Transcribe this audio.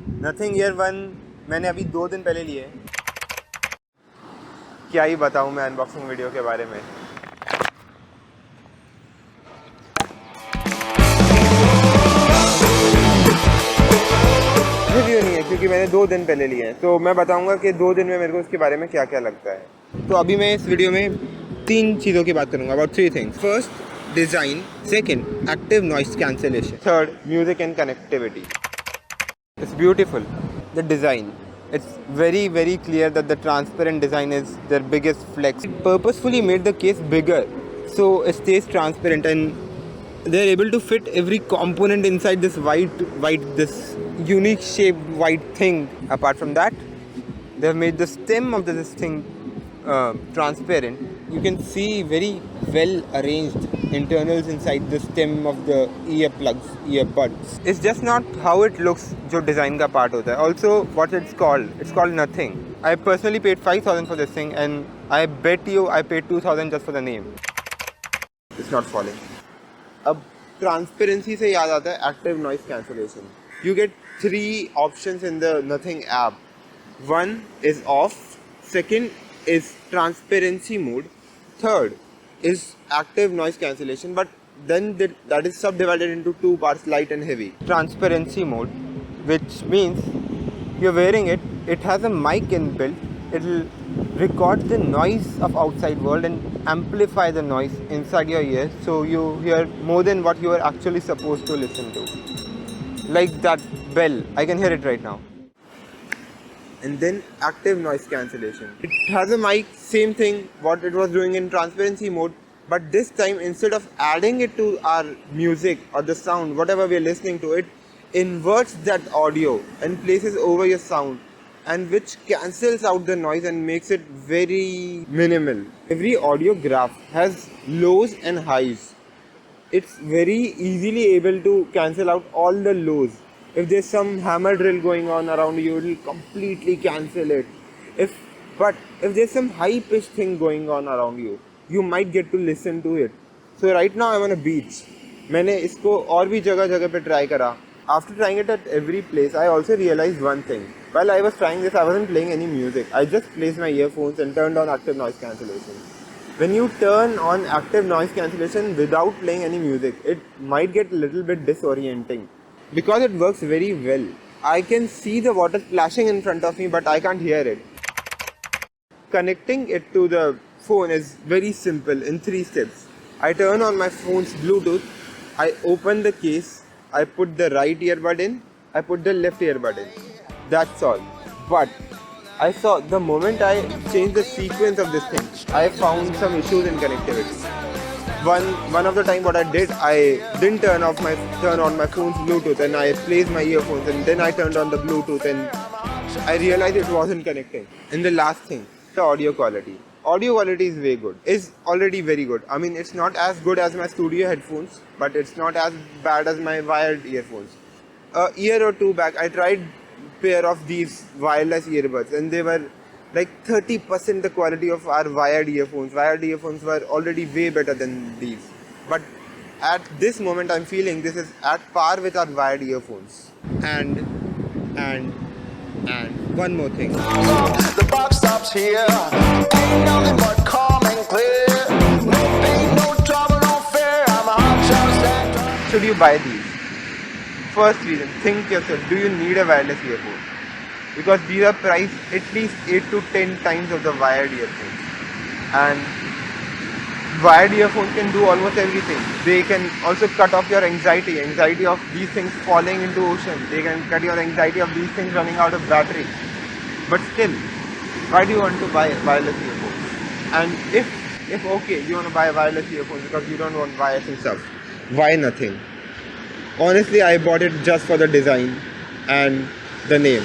Nothing year 1 मैंने अभी 2 दिन पहले लिए। क्या ही बताऊँ मैं अनबॉक्सिंग वीडियो के बारे में। रिव्यू नहीं है क्योंकि मैंने 2 दिन पहले लिए हैं, तो मैं बताऊंगा कि 2 दिन में मेरे को इसके बारे में क्या क्या लगता है। तो अभी मैं इस वीडियो में 3 चीज़ों की बात करूंगा, about 3 things. First, design. Second, active noise cancellation. Third, music and connectivity. It's beautiful, the design. It's very clear that the transparent design is their biggest flex. It purposefully made the case bigger so it stays transparent, and they're able to fit every component inside this this unique shaped white thing. Apart from that, they've made the stem of this thing transparent. You can see very well arranged internals inside the stem of the earbuds. It's just not how it looks जो design का part होता है. Also what it's called nothing. I personally paid 5,000 for this thing, and I bet you I paid 2,000 just for the name. It's not falling. अब transparency से याद आता है active noise cancellation. You get 3 options in the Nothing app. One is off, second is transparency mode, third is active noise cancellation, but then that is subdivided into 2 parts, light and heavy. Transparency mode, which means you're wearing it, it has a mic inbuilt, it will record the noise of outside world and amplify the noise inside your ear, so you hear more than what you are actually supposed to listen to. Like that bell, I can hear it right now. And then active noise cancellation. It has a mic, same thing what it was doing in transparency mode, but this time instead of adding it to our music or the sound, whatever we are listening to, it inverts that audio and places over your sound, and which cancels out the noise and makes it very minimal. Every audio graph has lows and highs. It's very easily able to cancel out all the lows. If there's some hammer drill going on around you, it will completely cancel it. But if there's some high pitched thing going on around you, you might get to listen to it. So right now I'm on a beach. मैंने इसको और भी जगह पे try करा. After trying it at every place, I also realized one thing. While I was trying this, I wasn't playing any music. I just placed my earphones and turned on active noise cancellation. When you turn on active noise cancellation without playing any music, it might get a little bit disorienting. Because it works very well. I can see the water splashing in front of me, but I can't hear it. Connecting it to the phone is very simple in 3 steps. I turn on my phone's Bluetooth, I open the case, I put the right earbud in, I put the left earbud in. That's all. But I saw the moment I changed the sequence of this thing, I found some issues in connectivity. One of the time what I did, I didn't turn on my phone's Bluetooth, and I placed my earphones, and then I turned on the Bluetooth, and I realized it wasn't connecting. And the last thing, the audio quality. Audio quality is very good. It's already very good. I mean, it's not as good as my studio headphones, but it's not as bad as my wired earphones. A year or 2 back, I tried pair of these wireless earbuds, and they were like 30% the quality of our wired earphones. Wired earphones were already way better than these. But at this moment, I'm feeling this is at par with our wired earphones. And one more thing. The buck stops here. Ain't nothing but calm and clear. No pain, no trouble, no fear. I'm a hot shot stand. Should you buy these? First reason, think yourself, do you need a wireless earphone? Because these are priced at least 8 to 10 times of the wired earphones. And wired earphones can do almost everything. They can also cut off your anxiety of these things falling into ocean. They can cut your anxiety of these things running out of battery. But still, why do you want to buy wireless earphones? And if okay, you want to buy wireless earphones because you don't want wires and stuff, why Nothing? Honestly, I bought it just for the design and the name.